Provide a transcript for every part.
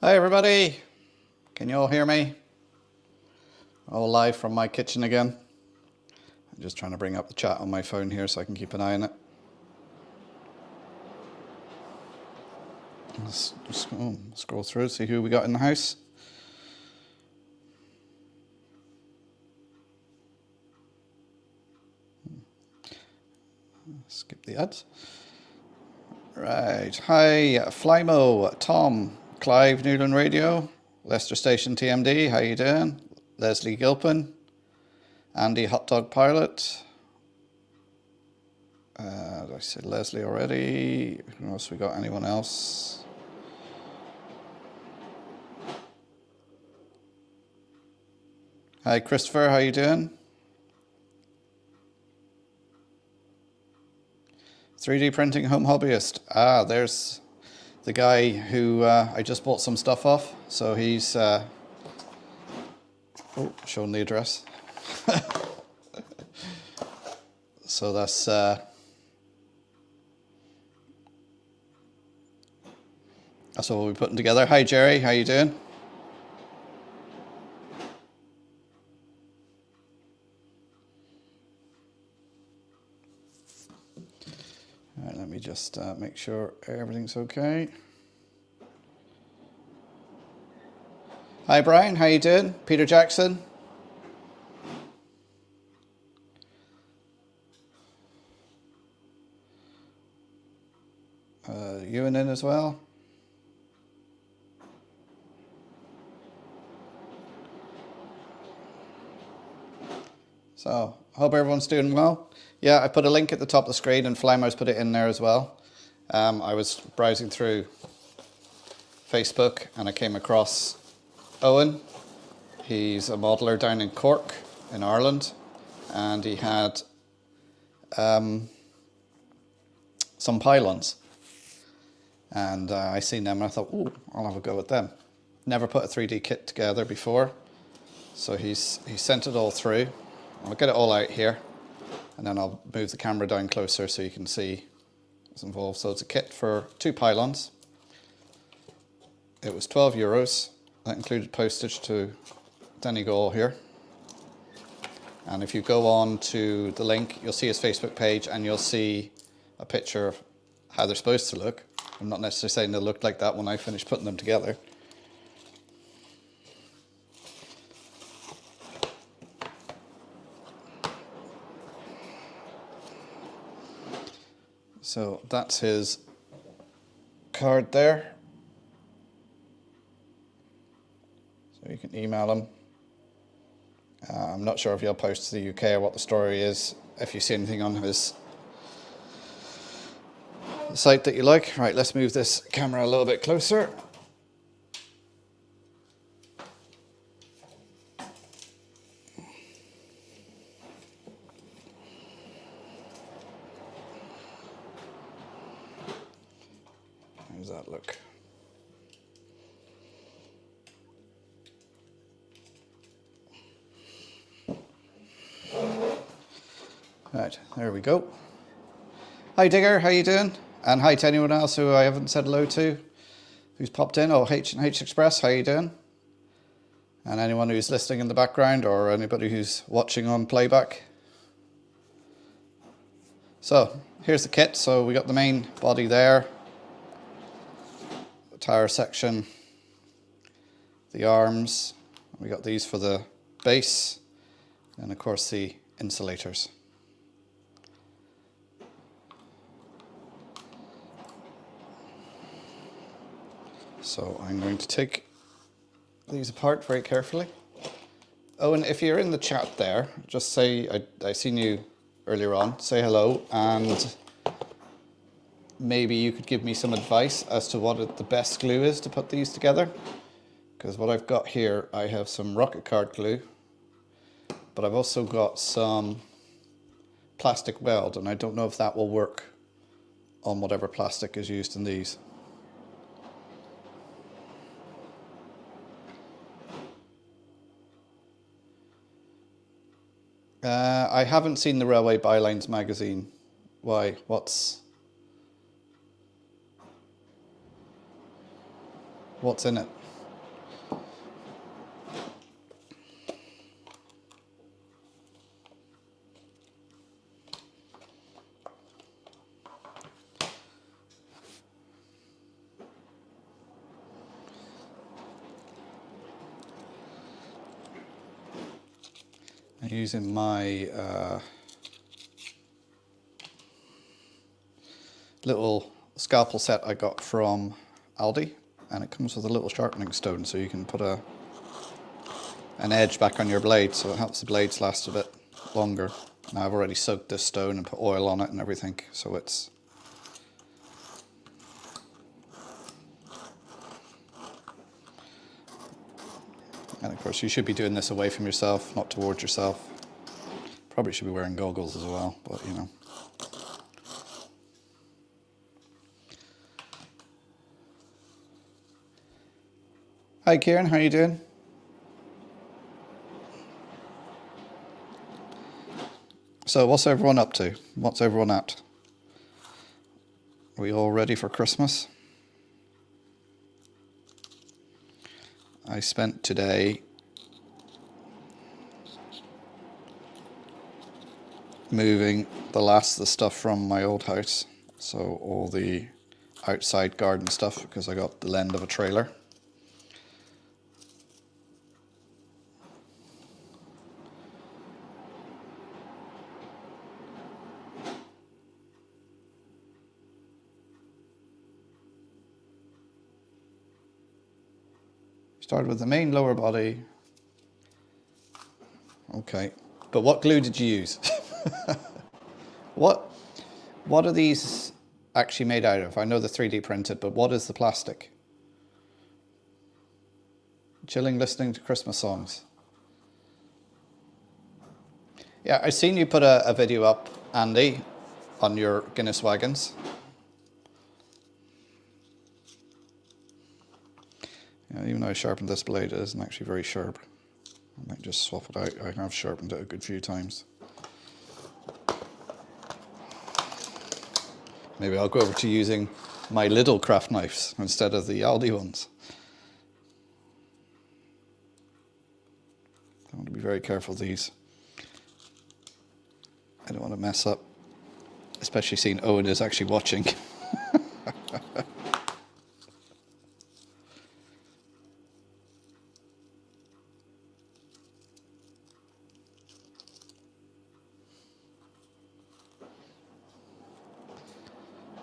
Hi everybody, can you all hear me? All live from my kitchen again. I'm just trying to bring up the chat on my phone here so I can keep an eye on it. Let's scroll through, see who we got in the house. Skip the ads. Right, hi Flymo, Tom, Clive Newland Radio, Leicester Station TMD, how you doing? Leslie Gilpin, Andy Hot Dog Pilot. Did I say Leslie already? Who else we got? Anyone else? Hi Christopher, how you doing? 3D printing home hobbyist. Ah, there's the guy who I just bought some stuff off. So he's showing the address. So that's what we'll be putting together. Hi Jerry, how you doing? All right, let me just make sure everything's okay. Hi Brian, how you doing? Peter Jackson. Ewan in as well. So, hope everyone's doing well. Yeah, I put a link at the top of the screen and Flymo's put it in there as well. I was browsing through Facebook and I came across Owen. He's a modeller down in Cork in Ireland, and he had some pylons. And I seen them and I thought, ooh, I'll have a go at them. Never put a 3D kit together before. So he sent it all through. I'll get it all out here and then I'll move the camera down closer so you can see what's involved. So it's a kit for 2 pylons. It was €12. That included postage to Donegal here. And if you go on to the link, you'll see his Facebook page and you'll see a picture of how they're supposed to look. I'm not necessarily saying they'll look like that when I finish putting them together. So that's his card there. So you can email him. I'm not sure if he'll post to the UK or what the story is. If you see anything on his site that you like. Right, let's move this camera a little bit closer. How does that look? Right, there we go. Hi Digger, how you doing? And hi to anyone else who I haven't said hello to, who's popped in. Oh, H&H Express, how you doing? And anyone who's listening in the background or anybody who's watching on playback. So, here's the kit. So we got the main body there, the tire section, the arms. We got these for the base, and of course the insulators. So I'm going to take these apart very carefully. Oh, and if you're in the chat there, just say, I seen you earlier on, say hello, and maybe you could give me some advice as to what the best glue is to put these together. Because what I've got here, I have some rocket card glue, but I've also got some plastic weld, and I don't know if that will work on whatever plastic is used in these. I haven't seen the Railway Bylines magazine. Why? What's in it? I'm using my little scalpel set I got from Aldi, and it comes with a little sharpening stone, so you can put an edge back on your blade, so it helps the blades last a bit longer. Now I've already soaked this stone and put oil on it and everything, so it's and of course you should be doing this away from yourself, not towards yourself. Probably should be wearing goggles as well, but you know. Hi Kieran, how you doing? So what's everyone up to? What's everyone at? Are we all ready for Christmas? I spent today moving the last of the stuff from my old house. So all the outside garden stuff, because I got the end of a trailer. Started with the main lower body. Okay, but what glue did you use? What are these actually made out of? I know the 3D printed, but what is the plastic? Chilling listening to Christmas songs. Yeah, I seen you put a video up, Andy, on your Guinness wagons. Yeah, even though I sharpened this blade, it isn't actually very sharp. I might just swap it out. I have sharpened it a good few times. Maybe I'll go over to using my Lidl craft knives instead of the Aldi ones. I want to be very careful with these. I don't want to mess up, especially seeing Owen is actually watching.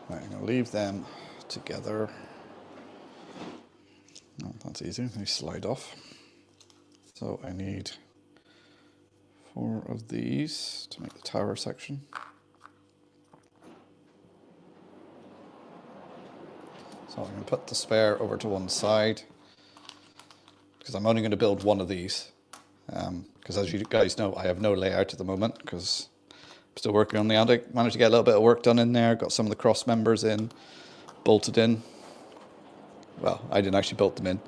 Right, I'm going to leave them together. Oh, that's easy, they slide off. So I need 4 of these to make the tower section. So I'm going to put the spare over to one side, because I'm only going to build one of these. Because as you guys know, I have no layout at the moment, because I'm still working on the attic. Managed to get a little bit of work done in there, got some of the cross members in, bolted in. Well, I didn't actually bolt them in.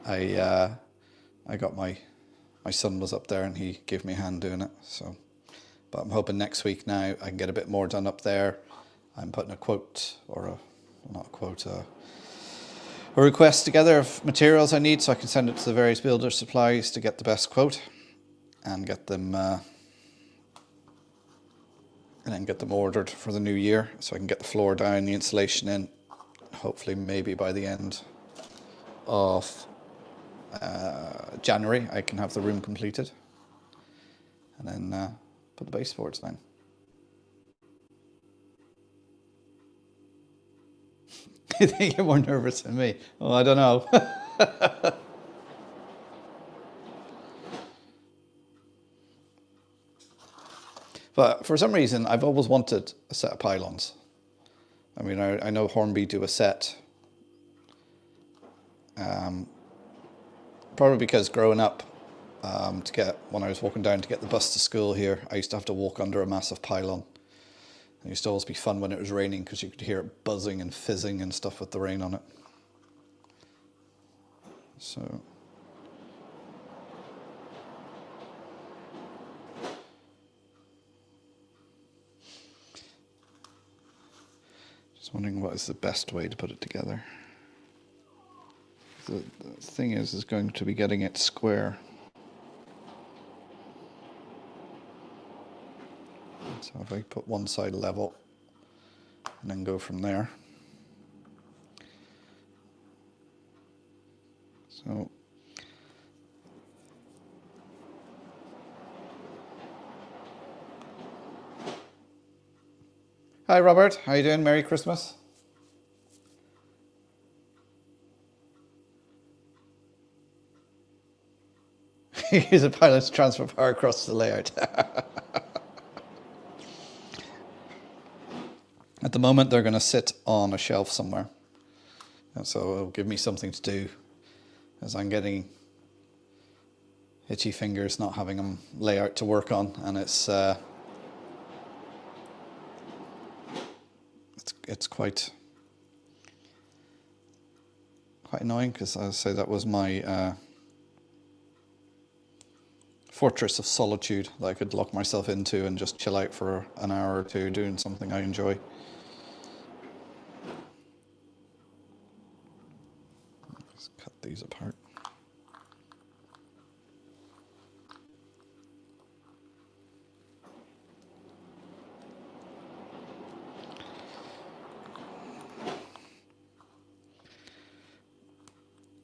I got my son was up there and he gave me a hand doing it. So, but I'm hoping next week now I can get a bit more done up there. I'm putting a quote, or not a quote, a request together of materials I need, so I can send it to the various builder supplies to get the best quote and get them ordered for the new year, so I can get the floor down, the insulation in. Hopefully, maybe by the end of January, I can have the room completed, and then put the baseboards down. I think you're more nervous than me. Oh, I don't know. But for some reason, I've always wanted a set of pylons. I mean, I know Hornby do a set. Probably because growing up, when I was walking down to get the bus to school here, I used to have to walk under a massive pylon. It used to always be fun when it was raining, because you could hear it buzzing and fizzing and stuff with the rain on it. So just wondering what is the best way to put it together. The thing is going to be getting it square. So if I put one side level and then go from there. So Hi Robert, how you doing? Merry Christmas. Use a pilot to transfer power across the layout. At the moment, they're going to sit on a shelf somewhere. And so it'll give me something to do as I'm getting itchy fingers not having them layout to work on. And it's quite annoying because, as I say, that was my fortress of solitude that I could lock myself into and just chill out for an hour or two doing something I enjoy. Let's cut these apart.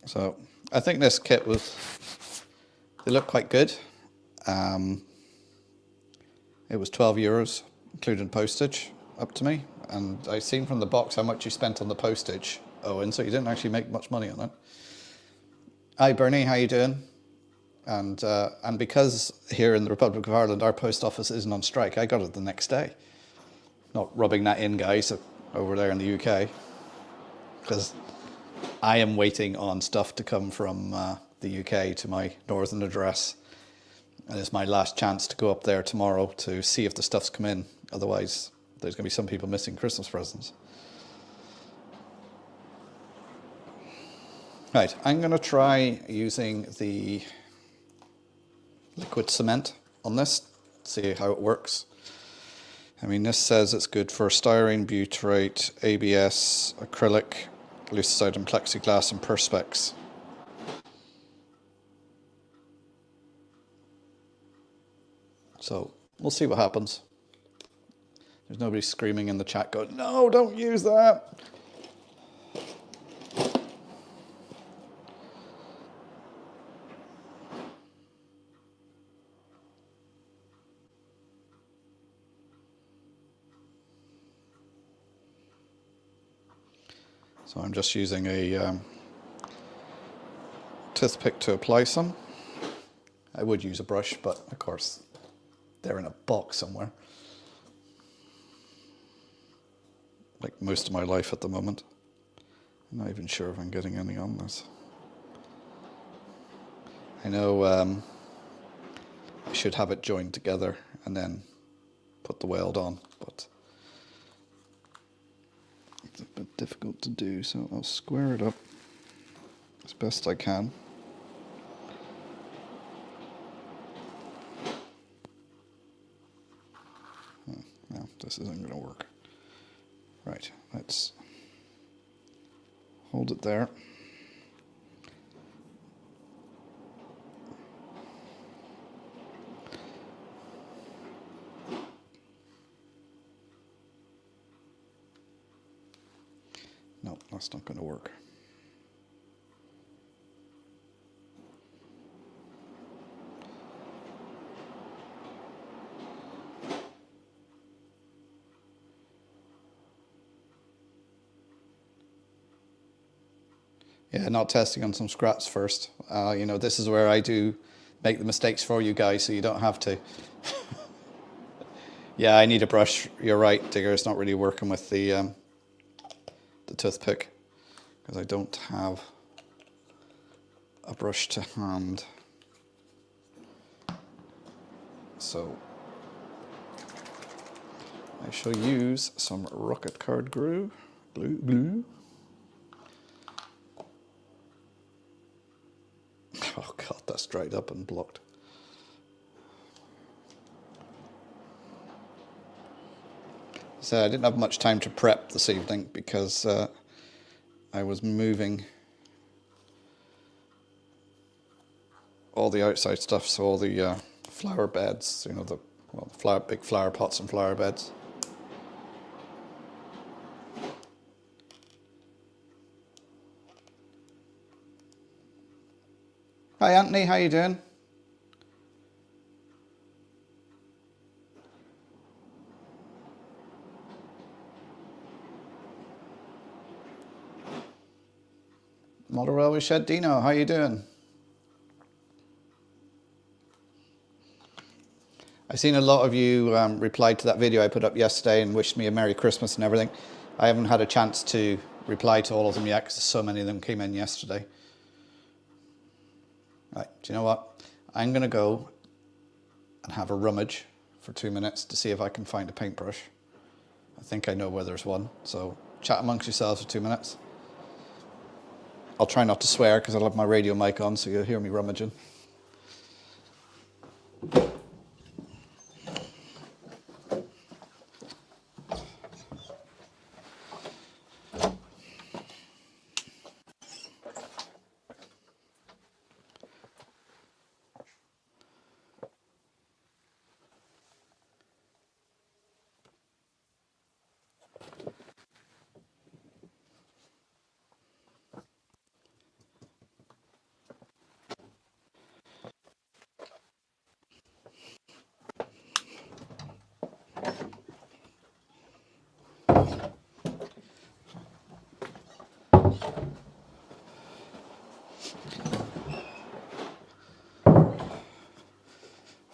So I think this kit they look quite good. It was €12, including postage, up to me. And I seen from the box how much you spent on the postage, Owen, so you didn't actually make much money on it. Hi Bernie, how you doing? And because here in the Republic of Ireland our post office isn't on strike, I got it the next day. Not rubbing that in, guys, over there in the UK, because I am waiting on stuff to come from the UK to my northern address, and it's my last chance to go up there tomorrow to see if the stuff's come in. Otherwise, there's going to be some people missing Christmas presents. Right, I'm going to try using the liquid cement on this, see how it works. I mean, this says it's good for styrene, butyrate, ABS, acrylic, lucicide and plexiglass, and perspex. So we'll see what happens. There's nobody screaming in the chat going, no, don't use that. So I'm just using a toothpick to apply some. I would use a brush, but of course they're in a box somewhere. Like most of my life at the moment. I'm not even sure if I'm getting any on this. I know I should have it joined together and then put the weld on, but it's a bit difficult to do, so I'll square it up as best I can. No, this isn't going to work. Right, let's hold it there. No, that's not going to work. Yeah, not testing on some scraps first. You know, this is where I do make the mistakes for you guys, so you don't have to. Yeah, I need a brush. You're right, Digger. It's not really working with the toothpick because I don't have a brush to hand. So I shall use some rocket card glue. Oh God, that's dried up and blocked. So I didn't have much time to prep this evening because I was moving all the outside stuff, so all the flower beds, you know, the big flower pots and flower beds. Hi Anthony, how you doing? Model Railway Shed Dino, how you doing? I've seen a lot of you replied to that video I put up yesterday and wished me a Merry Christmas and everything. I haven't had a chance to reply to all of them yet because so many of them came in yesterday. Right, do you know what? I'm going to go and have a rummage for 2 minutes to see if I can find a paintbrush. I think I know where there's one, so chat amongst yourselves for 2 minutes. I'll try not to swear because I'll have my radio mic on so you'll hear me rummaging.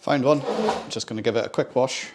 Find one, just going to give it a quick wash.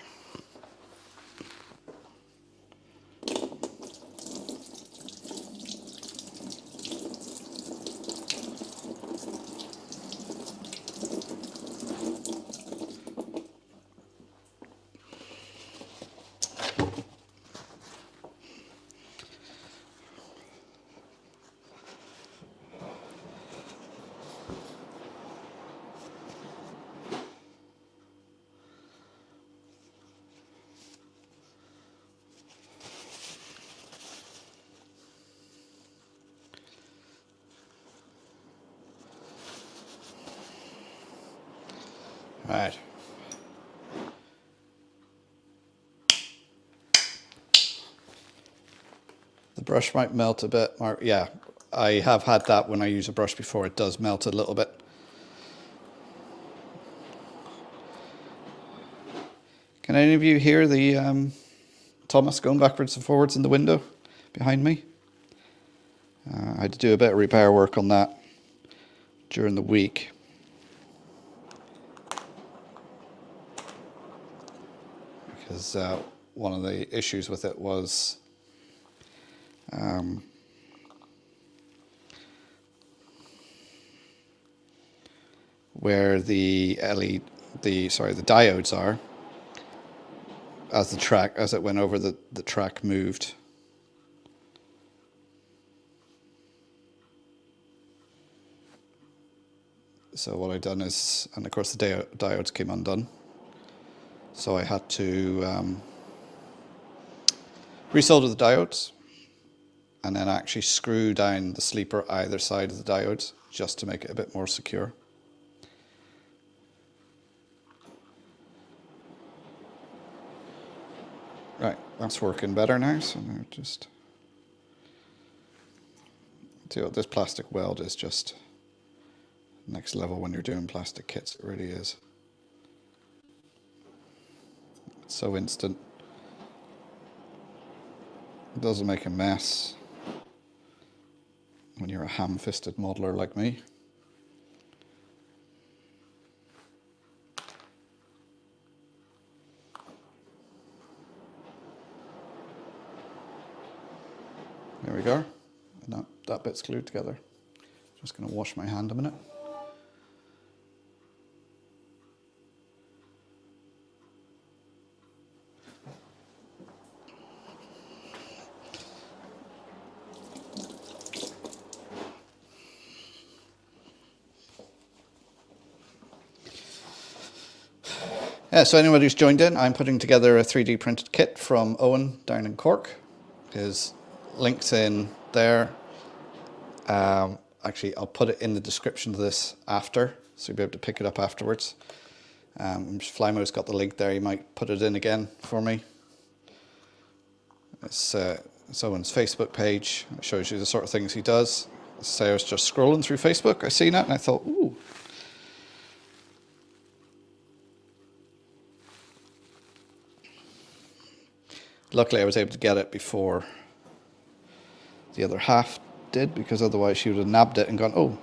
Right. The brush might melt a bit. Yeah, I have had that when I use a brush before. It does melt a little bit. Can any of you hear the Thomas going backwards and forwards in the window behind me? I had to do a bit of repair work on that during the week. Because one of the issues with it was where the diodes are, as it went over, the track moved. So what I done is, and of course the diodes came undone. So I had to resolder the diodes and then actually screw down the sleeper either side of the diodes just to make it a bit more secure. Right, that's working better now. So now just this plastic weld is just next level when you're doing plastic kits. It really is. It's so instant. It doesn't make a mess when you're a ham-fisted modeler like me. There we go. And that bit's glued together. Just going to wash my hand a minute. Yeah, so anyone who's joined in, I'm putting together a 3D printed kit from Owen down in Cork. His link's in there. Actually, I'll put it in the description of this after, so you'll be able to pick it up afterwards. Flymo's got the link there, you might put it in again for me. It's Owen's Facebook page. It shows you the sort of things he does. So I was just scrolling through Facebook, I seen it and I thought, ooh. Luckily I was able to get it before the other half did, because otherwise she would have nabbed it and gone, oh,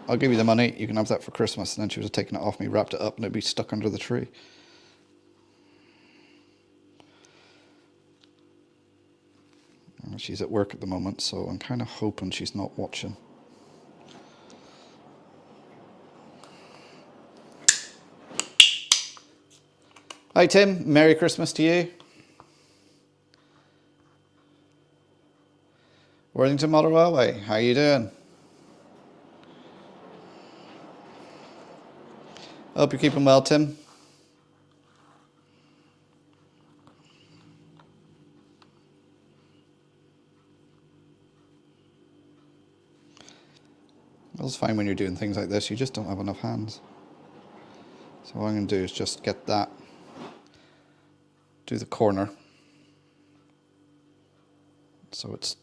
I'll give you the money, you can have that for Christmas. And then she would have taken it off me, wrapped it up, and it'd be stuck under the tree. And she's at work at the moment, so I'm kind of hoping she's not watching. Hi Tim, Merry Christmas to you. Worthington Motor Railway, how you doing? Hope you're keeping well, Tim. It's fine when you're doing things like this, you just don't have enough hands. So what I'm going to do is just get that, do the corner, so it's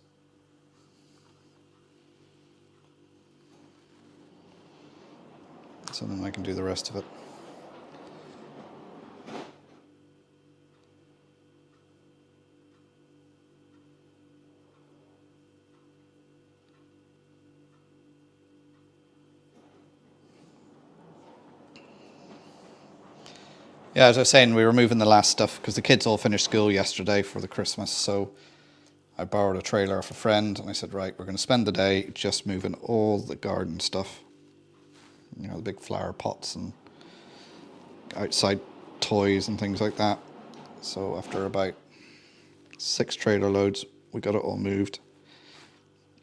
so then I can do the rest of it. Yeah, as I was saying, we were moving the last stuff because the kids all finished school yesterday for the Christmas, so I borrowed a trailer off a friend and I said, right, we're going to spend the day just moving all the garden stuff. You know, the big flower pots and outside toys and things like that. So after about 6 trailer loads, we got it all moved.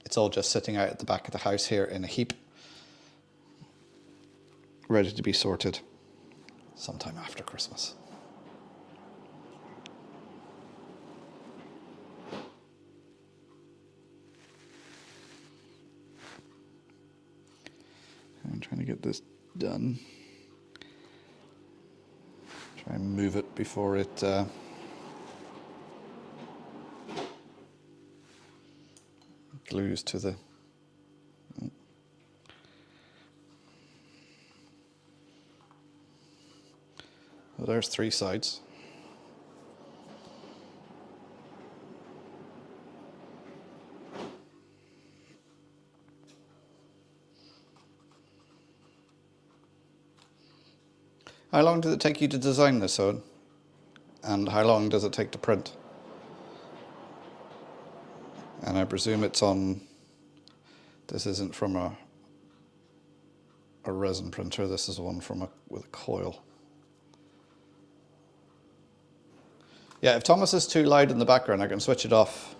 It's all just sitting out at the back of the house here in a heap, ready to be sorted sometime after Christmas. I'm trying to get this done. Try and move it before it glues to the... Well, there's 3 sides. How long did it take you to design this, Owen? And how long does it take to print? And I presume it's on... This isn't from a resin printer, this is one from with a coil. Yeah, if Thomas is too loud in the background, I can switch it off.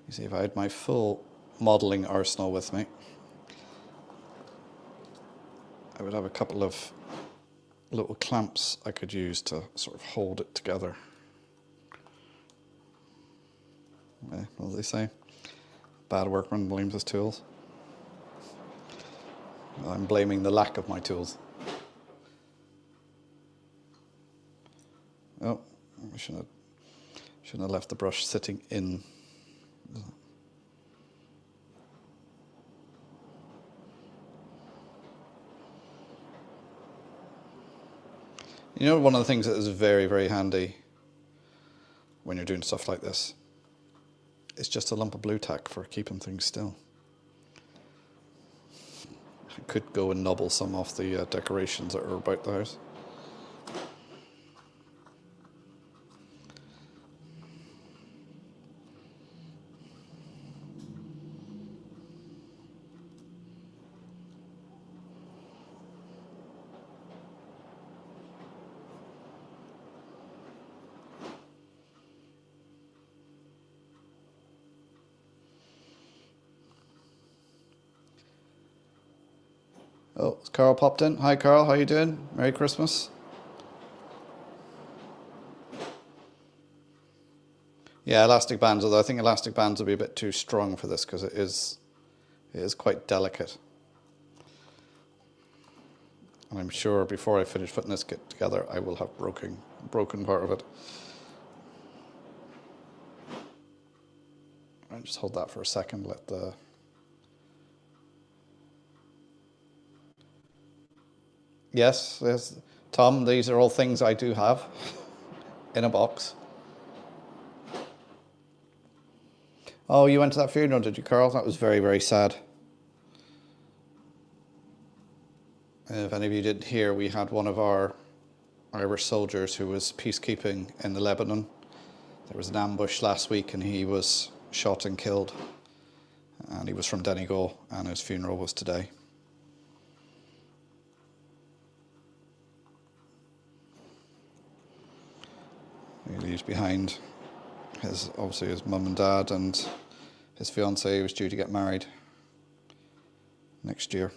You see, if I had my full modelling arsenal with me, I would have a couple of little clamps I could use to sort of hold it together. What do they say? Bad workman blames his tools. Well, I'm blaming the lack of my tools. Oh, I shouldn't have left the brush sitting in. You know, one of the things that is very, very handy when you're doing stuff like this is just a lump of blue tack for keeping things still. I could go and nobble some off the decorations that are about the house. Oh, Carl popped in. Hi Carl, how you doing? Merry Christmas. Yeah, elastic bands, although I think elastic bands will be a bit too strong for this because it is quite delicate. And I'm sure before I finish putting this kit together, I will have broken part of it. I'll just hold that for a second, let the... Yes, Tom, these are all things I do have in a box. Oh, you went to that funeral, did you, Carl? That was very, very sad. If any of you didn't hear, we had one of our Irish soldiers who was peacekeeping in the Lebanon. There was an ambush last week and he was shot and killed. And he was from Donegal and his funeral was today. He leaves behind obviously his mum and dad, and his fiancée was due to get married next year.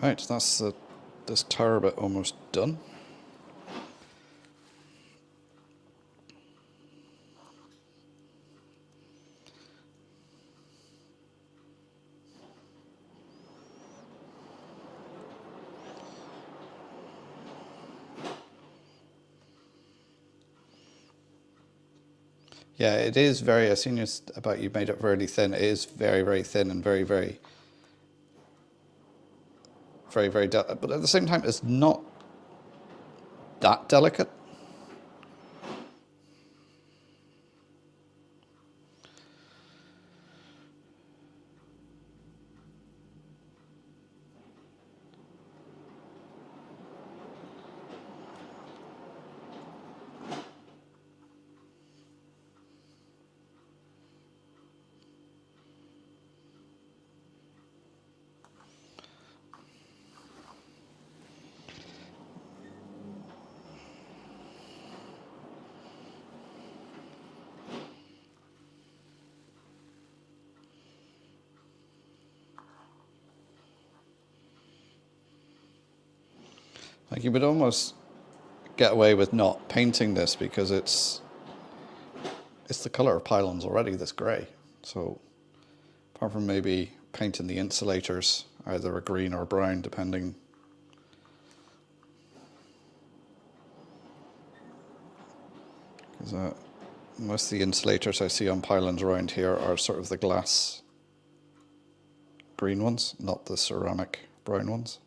Right, that's this tower bit almost done. Yeah, it is very, I've seen you about you made it very thin. It is very, very thin and very, very, very, very delicate. But at the same time, it's not that delicate. Like you would almost get away with not painting this because it's the colour of pylons already, this grey. So apart from maybe painting the insulators either a green or brown depending. Because most of the insulators I see on pylons around here are sort of the glass green ones, not the ceramic brown ones.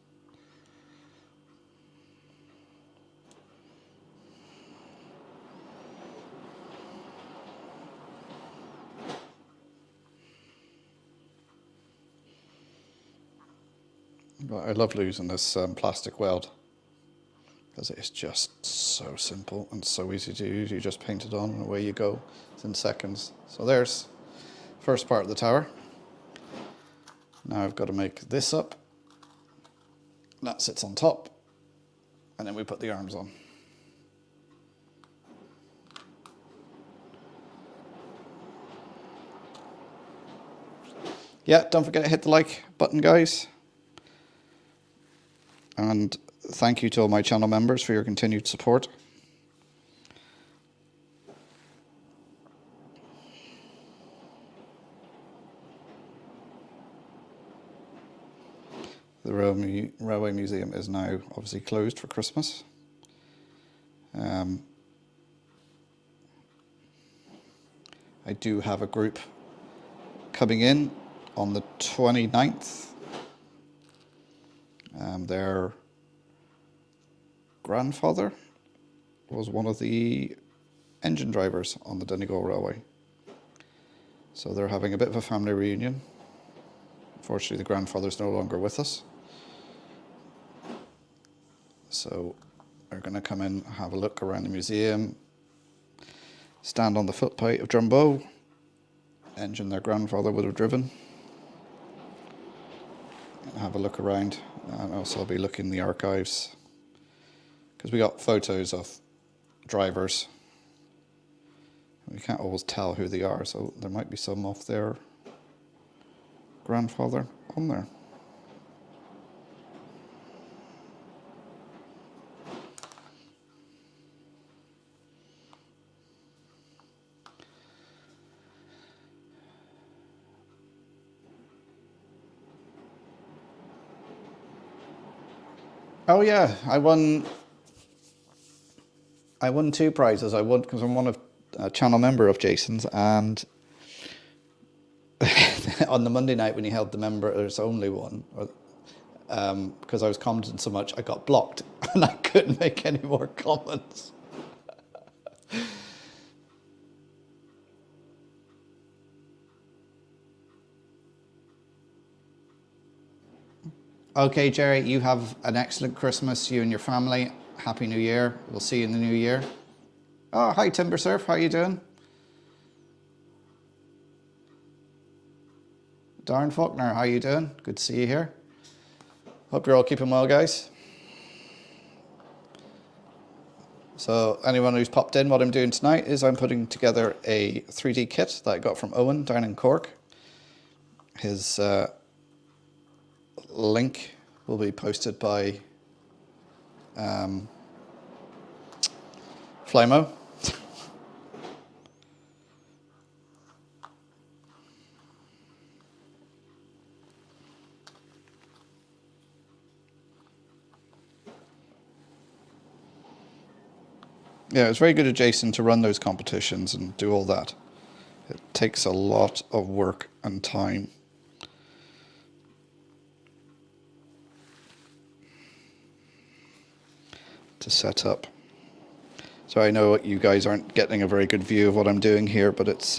But I love using this plastic weld because it is just so simple and so easy to use. You just paint it on and away you go. It's in seconds. So there's the first part of the tower. Now I've got to make this up. That sits on top and then we put the arms on. Yeah, don't forget to hit the like button, guys. And thank you to all my channel members for your continued support. The Railway Museum is now obviously closed for Christmas. I do have a group coming in on the 29th. Their grandfather was one of the engine drivers on the Donegal Railway. So they're having a bit of a family reunion. Unfortunately, the grandfather's no longer with us. So they're going to come in, have a look around the museum, stand on the footplate of Drumbo, engine their grandfather would have driven, and have a look around. And also I'll be looking in the archives, because we got photos of drivers. We can't always tell who they are, so there might be some of their grandfather on there. Oh yeah, I won 2 prizes. I won because I'm a channel member of Jason's, and on the Monday night when he held the members only one, because I was commenting so much, I got blocked and I couldn't make any more comments. Okay, Jerry, you have an excellent Christmas, you and your family. Happy New Year. We'll see you in the new year. Oh, hi, Timber Surf. How you doing? Darren Faulkner, how you doing? Good to see you here. Hope you're all keeping well, guys. So anyone who's popped in, what I'm doing tonight is I'm putting together a 3D kit that I got from Owen down in Cork. His link will be posted by Flymo. Yeah, it's very good of Jason to run those competitions and do all that. It takes a lot of work and time. To set up. So I know you guys aren't getting a very good view of what I'm doing here, but it's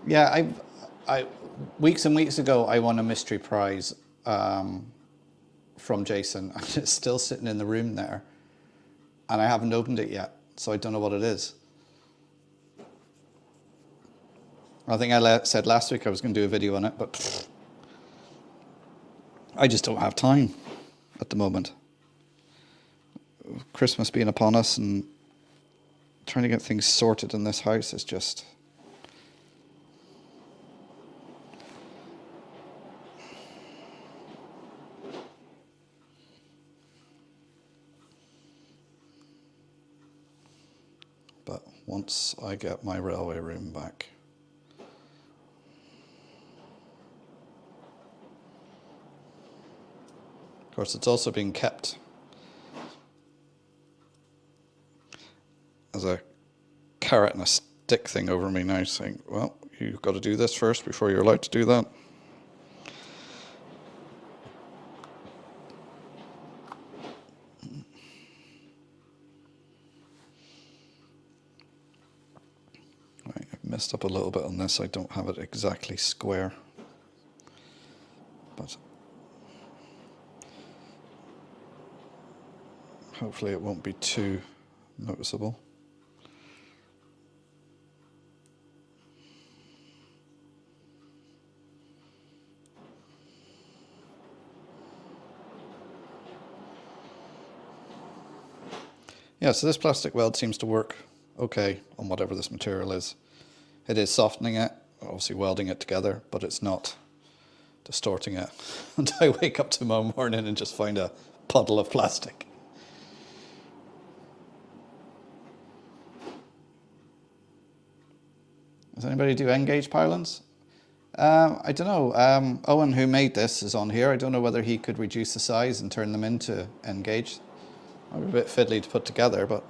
yeah, I weeks and weeks ago I won a mystery prize from Jason, and it's still sitting in the room there, and I haven't opened it yet, so I don't know what it is. I think I said last week I was going to do a video on it, but I just don't have time at the moment. Christmas being upon us and trying to get things sorted in this house is just... But once I get my railway room back, of course it's also being kept as a carrot and a stick thing over me now, saying, well, you've got to do this first before you're allowed to do that. Right, I've messed up a little bit on this. I don't have it exactly square, but hopefully it won't be too noticeable. Yeah, so this plastic weld seems to work okay on whatever this material is. It is softening it, obviously welding it together, but it's not distorting it. Until I wake up tomorrow morning and just find a puddle of plastic. Does anybody do N-gauge pylons? I don't know. Owen, who made this, is on here. I don't know whether he could reduce the size and turn them into N-gauge. Might be a bit fiddly to put together, but...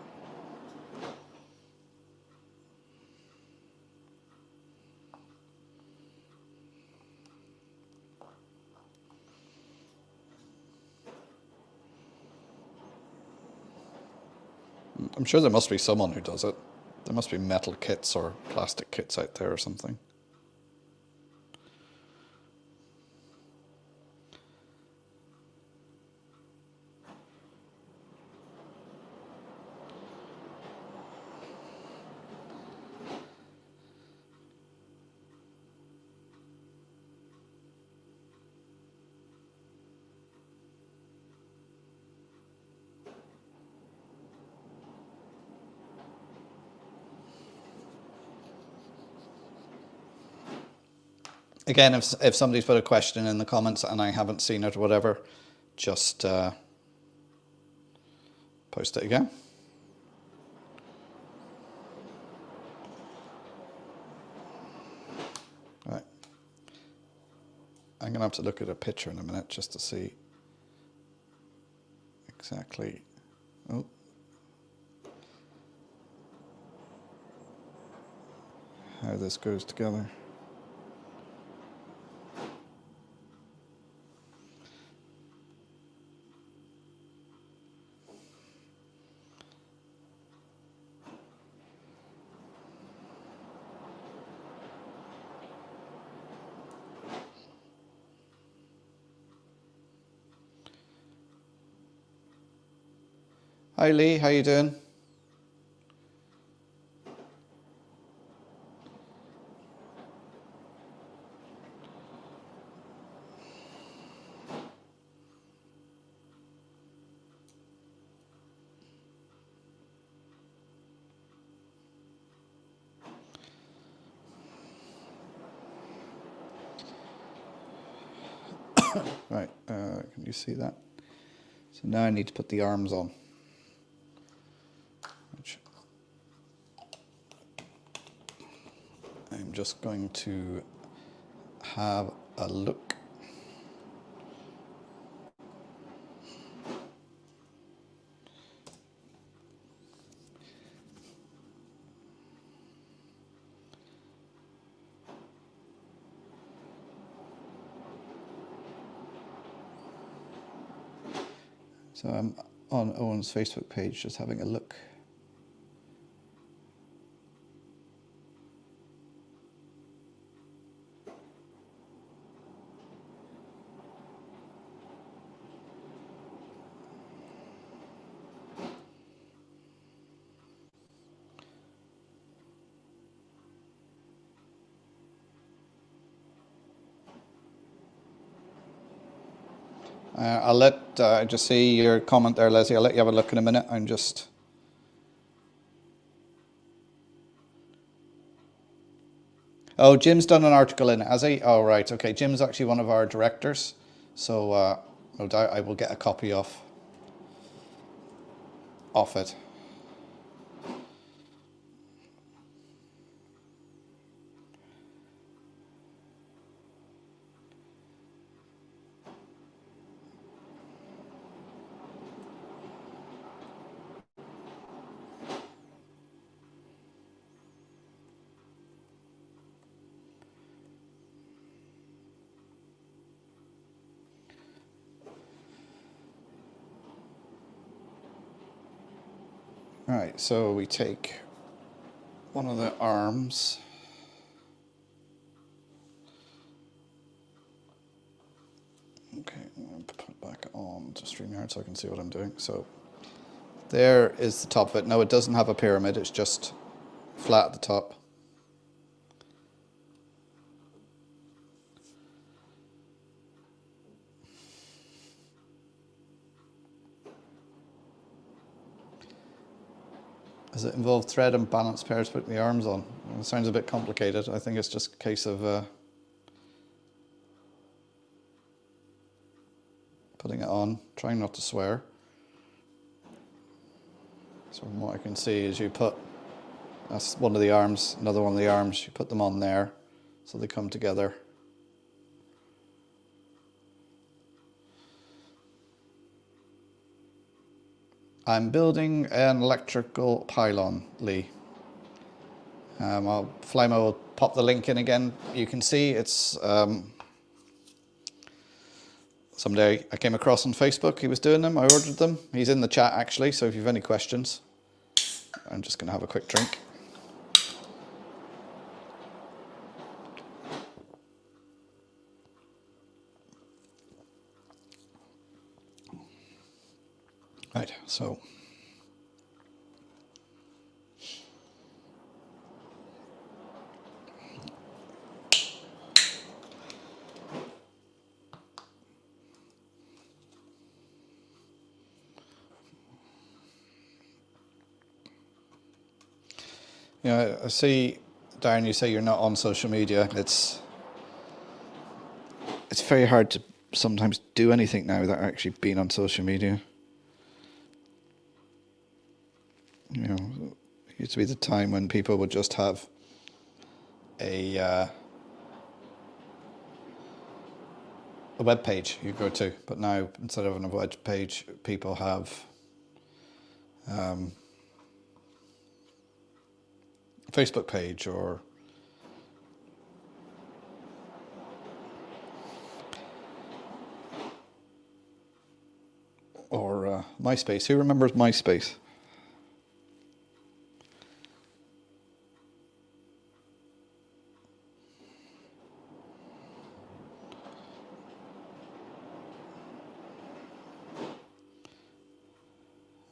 I'm sure there must be someone who does it. There must be metal kits or plastic kits out there or something. Again, if somebody's put a question in the comments and I haven't seen it or whatever, just post it again. Right. I'm going to have to look at a picture in a minute just to see exactly. Oh. How this goes together. Hi Lee, how you doing? Right, can you see that? So now I need to put the arms on. Which I'm just going to have a look. So I'm on Owen's Facebook page just having a look. I'll let, just see your comment there, Leslie. I'll let you have a look in a minute. I'm just... Oh, Jim's done an article in it, has he? Oh, right, okay. Jim's actually one of our directors. So no doubt I will get a copy of it. Right, so we take one of the arms. Okay, I'm going to put it back on to StreamYard so I can see what I'm doing. So there is the top of it. No, it doesn't have a pyramid, it's just flat at the top. Does it involve thread and balance pairs putting the arms on? Well, it sounds a bit complicated. I think it's just a case of putting it on, trying not to swear. So from what I can see is you put, that's one of the arms, another one of the arms, you put them on there so they come together. I'm building an electrical pylon, Lee. Flymo will pop the link in again. You can see it's, someday I came across on Facebook, he was doing them, I ordered them. He's in the chat actually, so if you have any questions. I'm just going to have a quick drink. Right, so you know, I see, Darren, you say you're not on social media. It's very hard to sometimes do anything now without actually being on social media. You know, it used to be the time when people would just have a web page you go to, but now instead of a web page, people have a Facebook page or MySpace. Who remembers MySpace?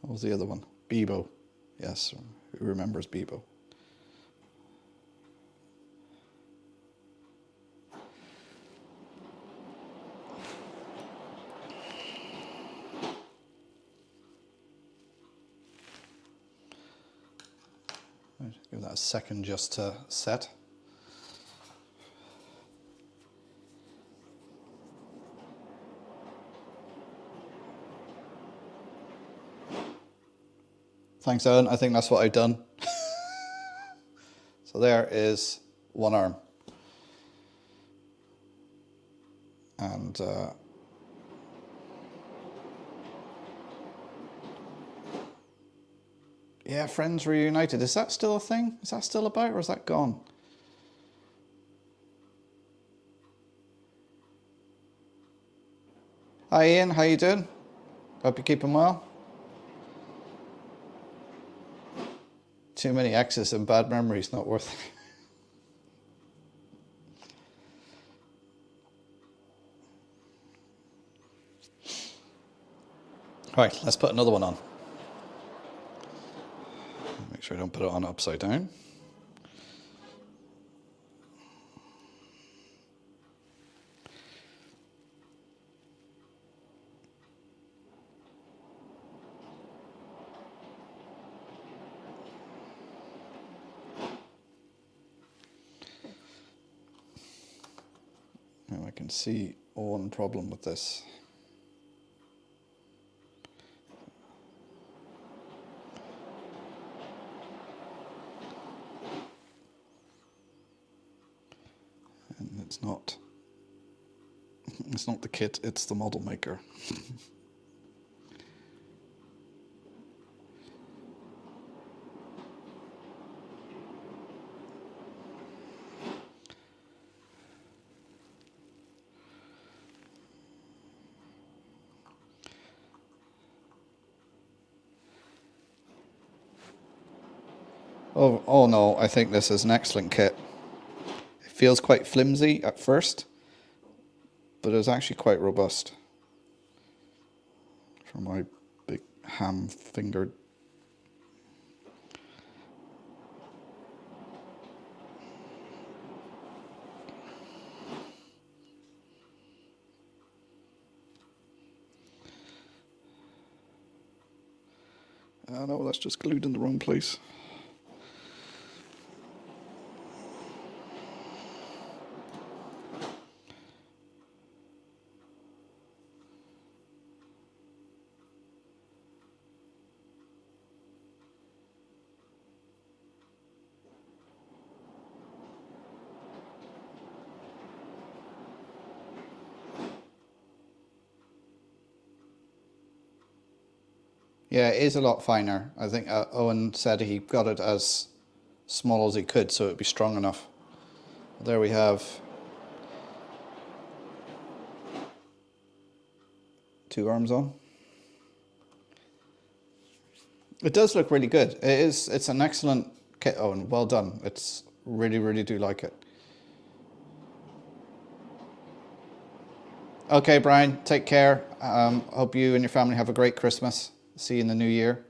What was the other one? Bebo. Yes, who remembers Bebo? Give that a second just to set. Thanks, Owen. I think that's what I've done. So there is one arm. And yeah, Friends Reunited. Is that still a thing? Is that still about, or is that gone? Hi Ian, how you doing? Hope you're keeping well. Too many exes and bad memories, not worth it. Right, let's put another one on. Make sure I don't put it on upside down. Now I can see one problem with this. And it's not the kit, it's the model maker. Oh no, I think this is an excellent kit. It feels quite flimsy at first, but it's actually quite robust. For my big ham-fingered. Oh no, that's just glued in the wrong place. Yeah, it is a lot finer. I think Owen said he got it as small as he could so it'd be strong enough. There we have 2 arms on. It does look really good. It's an excellent kit, Owen. Well done. It's really, really do like it. Okay, Brian, take care. Hope you and your family have a great Christmas. See you in the new year.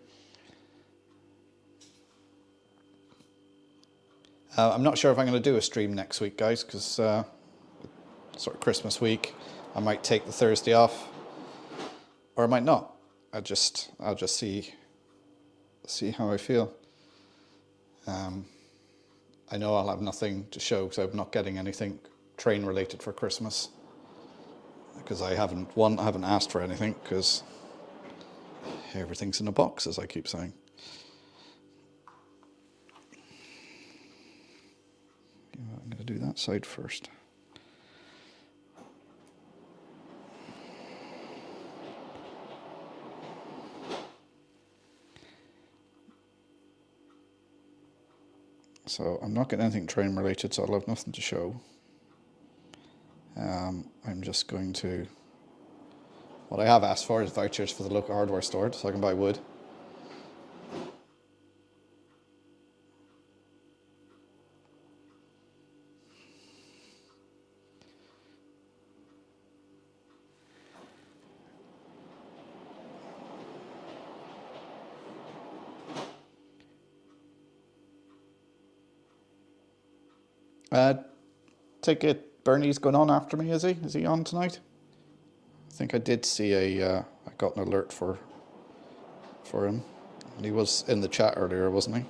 I'm not sure if I'm going to do a stream next week, guys, because sort of Christmas week. I might take the Thursday off, or I might not. I'll just see how I feel. I know I'll have nothing to show because I'm not getting anything train related for Christmas. Because I haven't asked for anything because everything's in a box, as I keep saying. I'm going to do that side first. So I'm not getting anything train related, so I'll have nothing to show. I'm just going to... What I have asked for is vouchers for the local hardware store so I can buy wood. Take it, Bernie's going on after me, is he? Is he on tonight? I think I did see I got an alert for him. And he was in the chat earlier, wasn't he?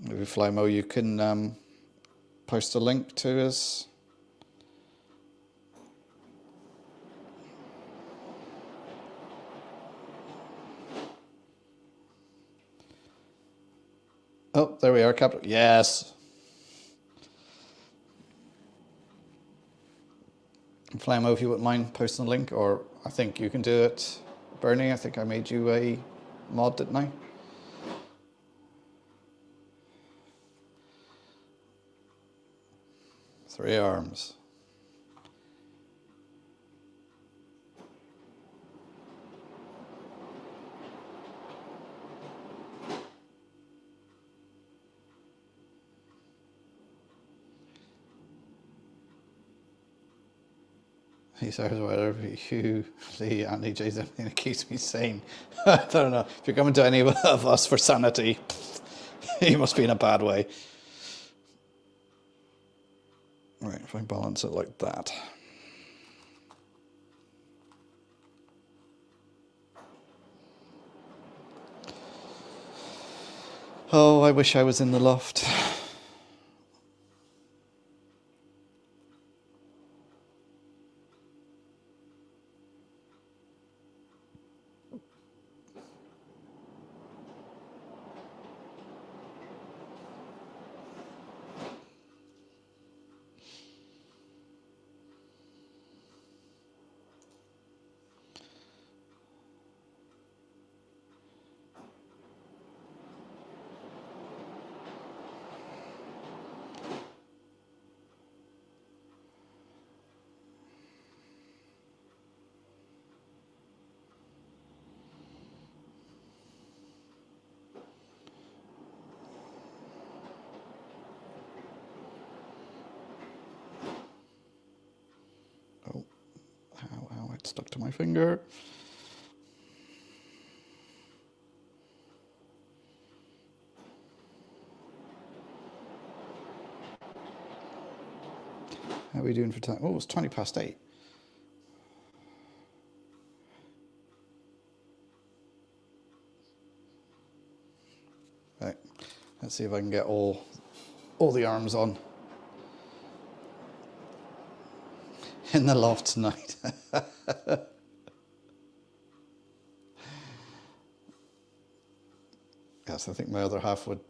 Maybe Flymo, you can post a link to his... Oh, there we are, Capital. Yes. Flymo, if you wouldn't mind posting a link, or I think you can do it, Bernie. I think I made you a mod, didn't I? Three arms. He says whatever you, Lee, Andy, Jason, and it keeps me sane. I don't know. If you're coming to any of us for sanity, you must be in a bad way. Right, if I balance it like that. Oh, I wish I was in the loft. Oh, ow, it stuck to my finger. How are we doing for time? Oh, it's 8:20. Let's see if I can get all the arms on in the loft tonight. Yes, I think my other half would.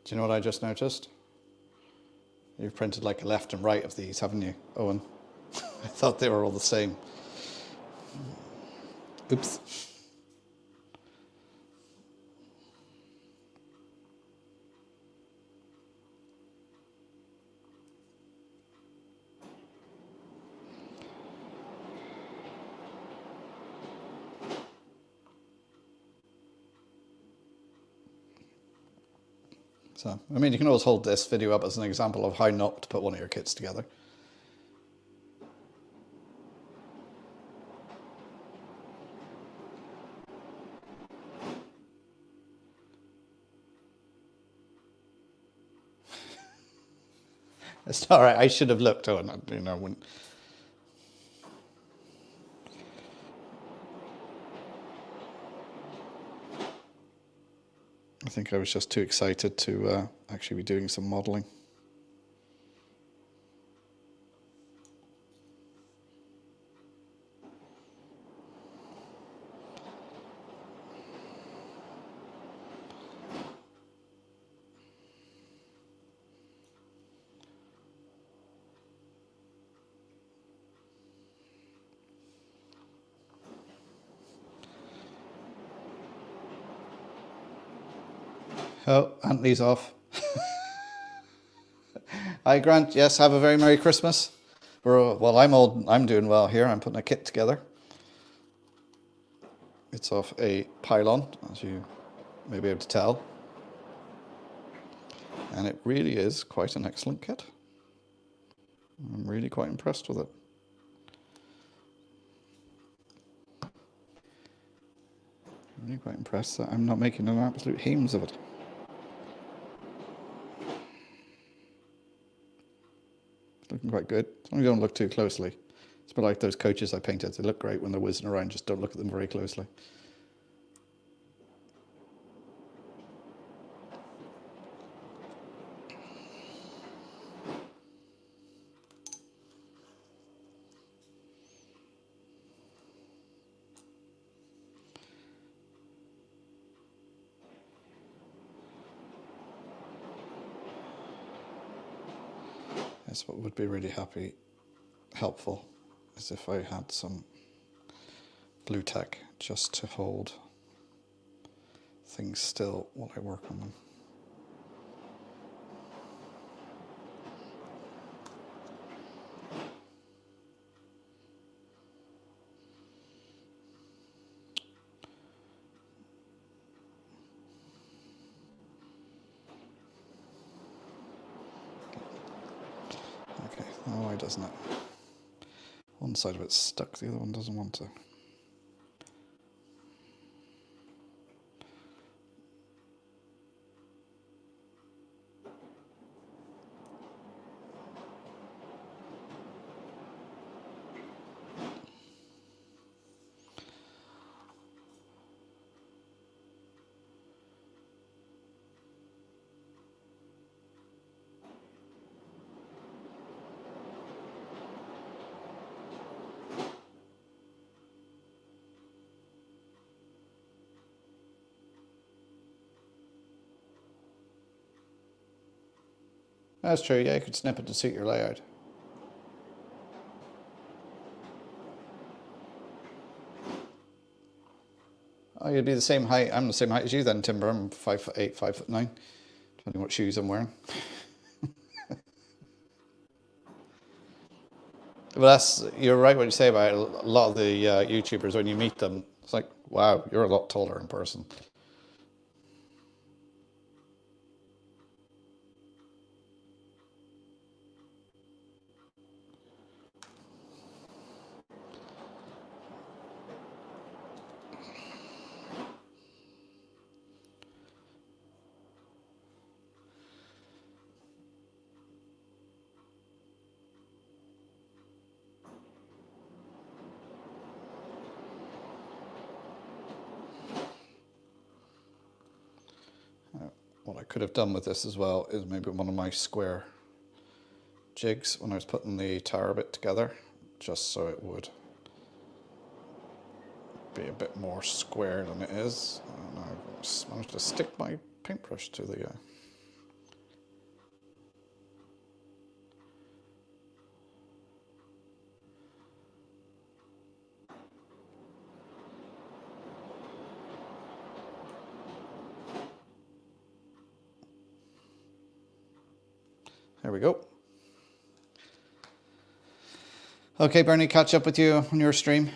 Do you know what I just noticed? You've printed like a left and right of these, haven't you, Owen? I thought they were all the same. Oops. So, I mean, you can always hold this video up as an example of how not to put one of your kits together. It's all right. I should have looked, Owen. You know, when. I think I was just too excited to actually be doing some modelling. Oh, Anthony's off. Hi, Grant. Yes, have a very Merry Christmas. Well, I'm doing well here. I'm putting a kit together. It's off a pylon, as you may be able to tell. And it really is quite an excellent kit. I'm really quite impressed with it. I'm really quite impressed that I'm not making an absolute hames of it. Looking quite good. As long as you don't look too closely. It's a bit like those coaches I painted. They look great when they're whizzing around. Just don't look at them very closely. That's what would be really helpful, is if I had some blue tack just to hold things still while I work on them. Okay, now why doesn't it? One side of it's stuck, the other one doesn't want to. That's true, yeah, you could snip it to suit your layout. Oh, you'd be the same height. I'm the same height as you then, Timber. I'm 5'8", 5'9", depending what shoes I'm wearing. But you're right what you say about it. A lot of the YouTubers, when you meet them, it's like, wow, you're a lot taller in person. I could have done with this as well is maybe one of my square jigs when I was putting the tower bit together, just so it would be a bit more square than it is. And I managed to stick my paintbrush to the there we go. Okay, Bernie, catch up with you on your stream.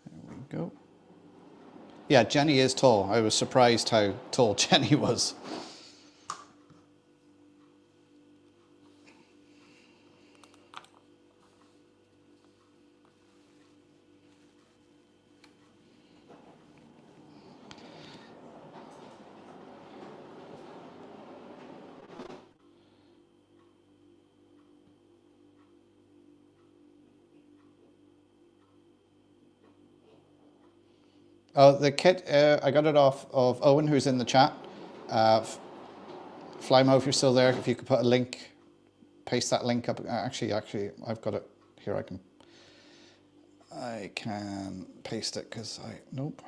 There we go. Yeah, Jenny is tall. I was surprised how tall Jenny was. Oh, the kit, I got it off of Owen, who's in the chat. Flymo, if you're still there, if you could put a link, paste that link up. Actually, I've got it here. I can paste it because nope.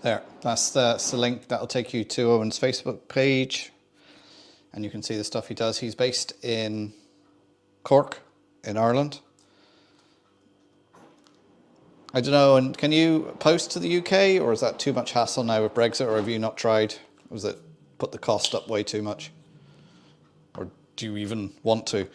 There, that's the link. That'll take you to Owen's Facebook page. And you can see the stuff he does. He's based in Cork in Ireland. I don't know, and can you post to the UK, or is that too much hassle now with Brexit, or have you not tried? Was it put the cost up way too much? Or do you even want to?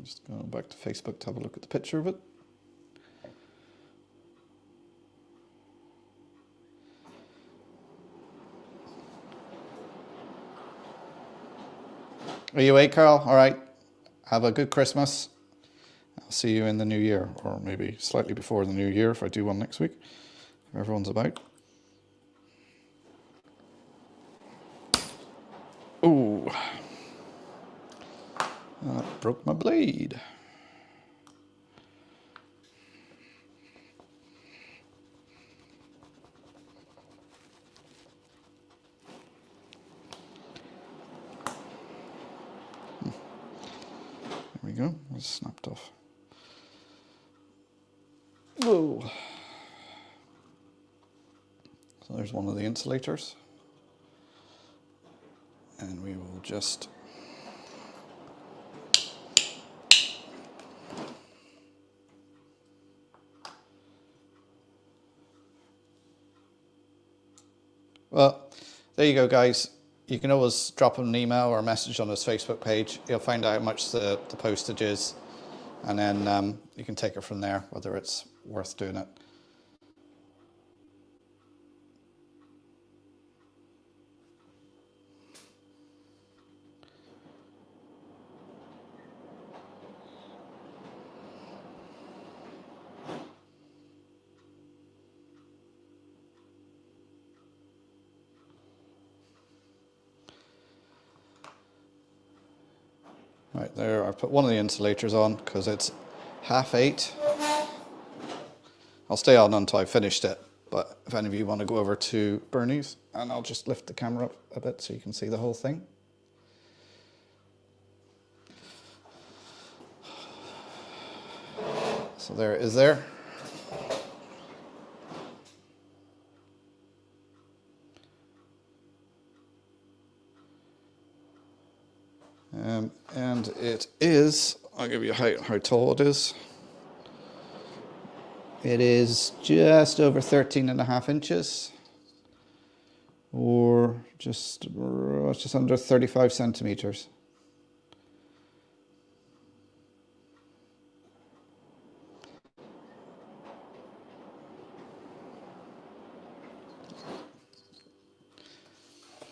Just going back to Facebook to have a look at the picture of it. Are you awake, Carl? All right. Have a good Christmas. I'll see you in the new year, or maybe slightly before the new year if I do one next week, if everyone's about. Ooh. Broke my blade. There we go, it's snapped off. Whoa. So there's one of the insulators. And we will just well, there you go, guys. You can always drop him an email or a message on his Facebook page. He'll find out how much the postage is, and then you can take it from there, whether it's worth doing it. Right there, I put one of the insulators on because it's 8:30. I'll stay on until I finished it, but if any of you want to go over to Bernie's, and I'll just lift the camera up a bit so you can see the whole thing. So there it is there. And it is, I'll give you how tall it is. It is just over 13.5 inches, or just under 35 centimeters.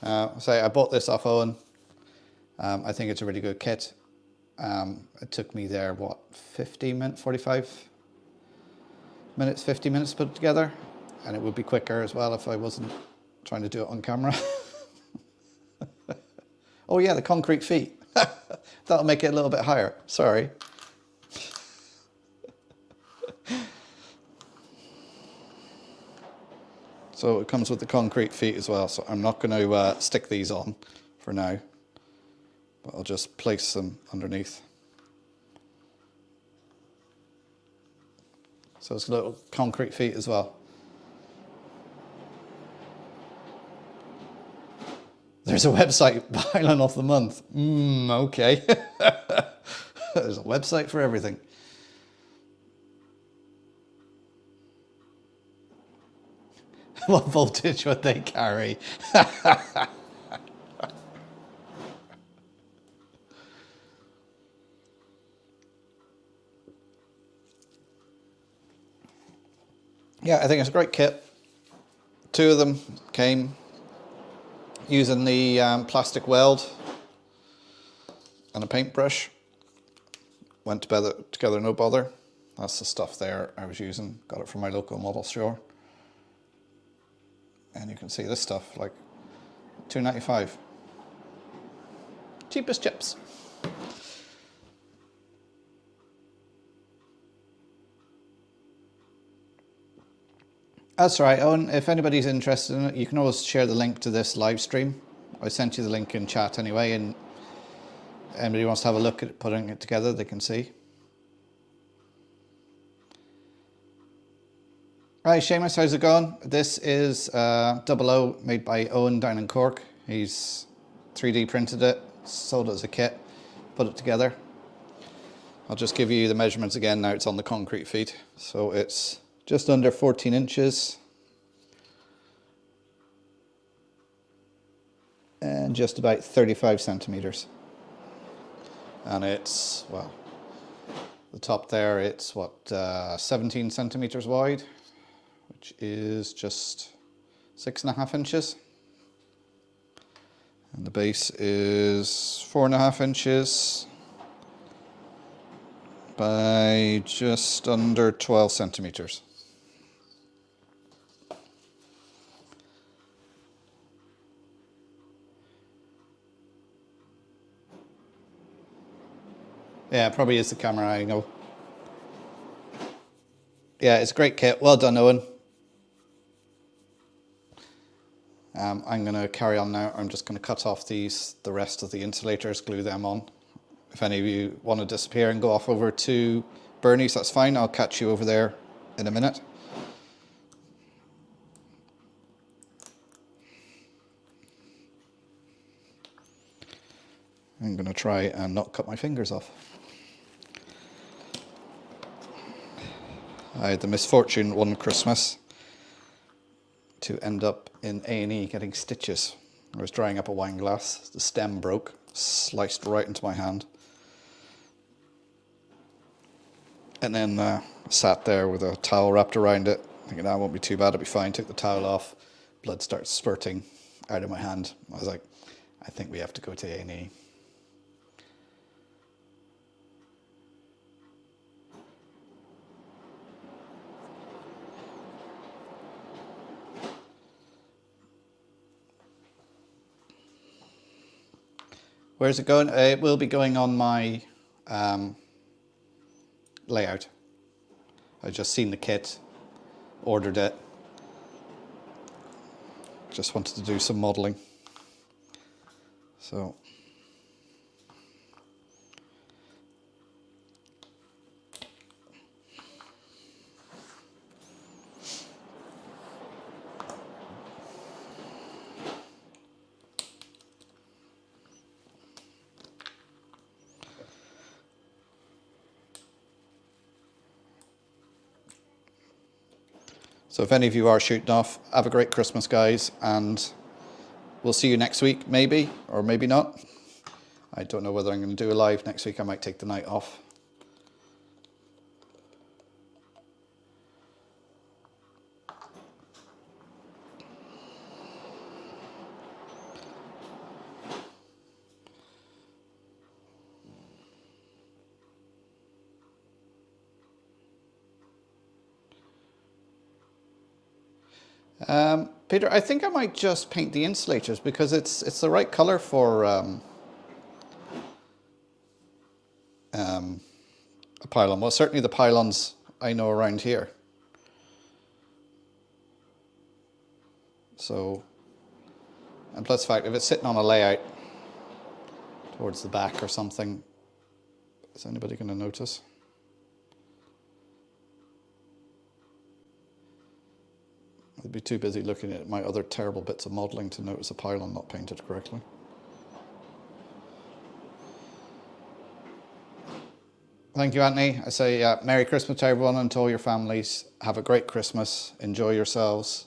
So I bought this off Owen. I think it's a really good kit. It took me there, what, 50 minutes, 45 minutes, 50 minutes to put it together. And it would be quicker as well if I wasn't trying to do it on camera. Oh yeah, the concrete feet. That'll make it a little bit higher. Sorry. So it comes with the concrete feet as well. So I'm not going to stick these on for now, but I'll just place them underneath. So it's little concrete feet as well. There's a website, Island of the Month. Okay. There's a website for everything. What voltage would they carry? Yeah, I think it's a great kit. Two of them came using the plastic weld and a paintbrush. Went together no bother. That's the stuff there I was using. Got it from my local model store. And you can see this stuff, like $2.95. Cheapest chips. That's right, Owen. If anybody's interested in it, you can always share the link to this live stream. I sent you the link in chat anyway, and anybody wants to have a look at putting it together, they can see. Right, Seamus, how's it going? This is 00 made by Owen down in Cork. He's 3D printed it, sold it as a kit, put it together. I'll just give you the measurements again now. It's on the concrete feet. So it's just under 14 inches. And just about 35 centimeters. And it's, well, the top there, it's what, 17 centimeters wide, which is just 6.5 inches. And the base is 4.5 inches by just under 12 centimeters. Yeah, it probably is the camera angle. Yeah, it's a great kit. Well done, Owen. I'm going to carry on now. I'm just going to cut off the rest of the insulators, glue them on. If any of you want to disappear and go off over to Bernie's, that's fine. I'll catch you over there in a minute. I'm going to try and not cut my fingers off. I had the misfortune one Christmas to end up in A&E getting stitches. I was drying up a wine glass, the stem broke, sliced right into my hand. And then sat there with a towel wrapped around it, thinking that won't be too bad, it'll be fine. Took the towel off, blood starts spurting out of my hand. I was like, I think we have to go to A&E. Where's it going? It will be going on my layout. I just seen the kit, ordered it. Just wanted to do some modelling. So So if any of you are shooting off, have a great Christmas, guys, and we'll see you next week, maybe, or maybe not. I don't know whether I'm going to do a live next week. I might take the night off. Peter, I think I might just paint the insulators because it's the right colour for a pylon. Well, certainly the pylons I know around here. So, and plus the fact if it's sitting on a layout towards the back or something, is anybody going to notice? I'd be too busy looking at my other terrible bits of modelling to notice a pylon not painted correctly. Thank you, Anthony. I say Merry Christmas to everyone and to all your families. Have a great Christmas. Enjoy yourselves.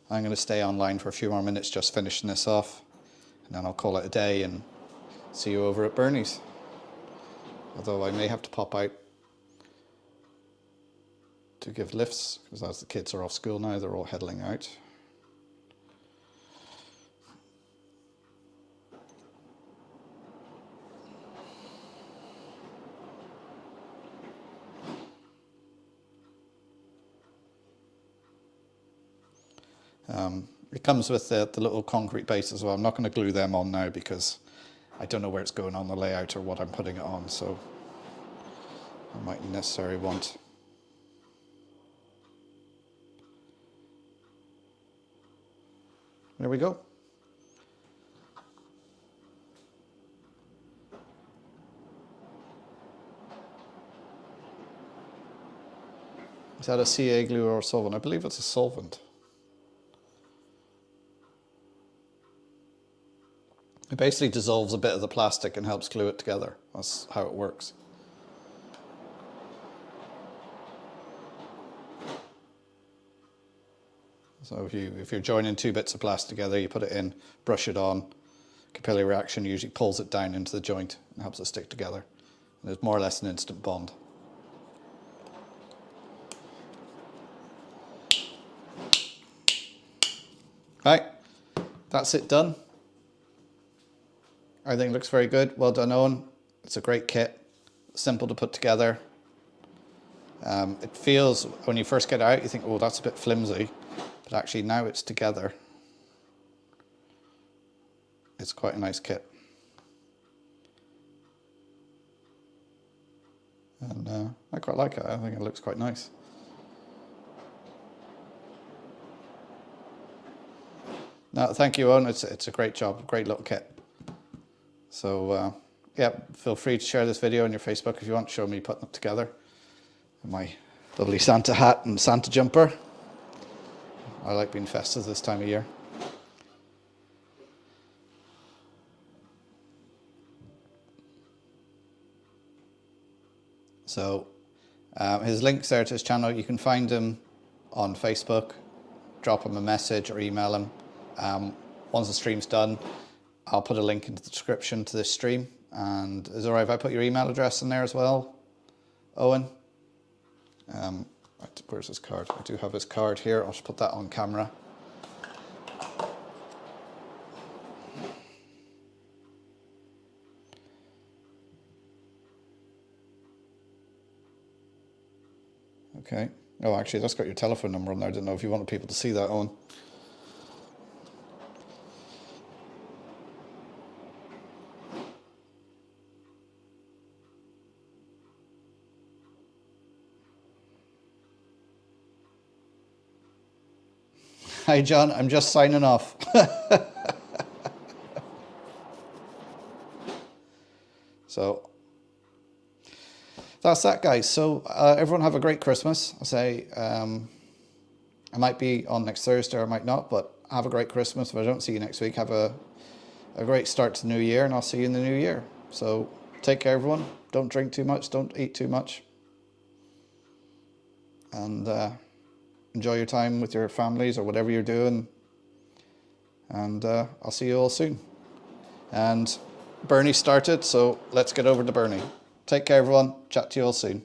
I'm going to stay online for a few more minutes just finishing this off. And then I'll call it a day and see you over at Bernie's. Although I may have to pop out to give lifts, because as the kids are off school now, they're all heading out. It comes with the little concrete base as well. I'm not going to glue them on now because I don't know where it's going on the layout or what I'm putting it on, so I mightn't necessarily want. There we go. Is that a CA glue or a solvent? I believe it's a solvent. It basically dissolves a bit of the plastic and helps glue it together. That's how it works. So if you're joining two bits of plastic together, you put it in, brush it on. Capillary reaction usually pulls it down into the joint and helps it stick together. And it's more or less an instant bond. Right, that's it done. I think it looks very good. Well done, Owen. It's a great kit, simple to put together. It feels, when you first get it out, you think, oh, that's a bit flimsy. But actually now it's together. It's quite a nice kit. And I quite like it. I think it looks quite nice. No, thank you, Owen. It's a great job, great little kit. So, yeah, feel free to share this video on your Facebook if you want. Show me putting it together. And my lovely Santa hat and Santa jumper. I like being festive this time of year. So, his link's there to his channel. You can find him on Facebook. Drop him a message or email him. Once the stream's done, I'll put a link into the description to this stream. And is it alright if I put your email address in there as well, Owen? Where's his card? I do have his card here. I'll just put that on camera. Okay. Oh, actually, that's got your telephone number on there. I didn't know if you wanted people to see that, Owen. Hi, John. I'm just signing off. So that's that, guys. So everyone have a great Christmas. I say I might be on next Thursday or I might not, but have a great Christmas. If I don't see you next week, have a great start to the new year, and I'll see you in the new year. So take care, everyone. Don't drink too much. Don't eat too much. And enjoy your time with your families or whatever you're doing. And I'll see you all soon. And Bernie started, so let's get over to Bernie. Take care, everyone. Chat to you all soon.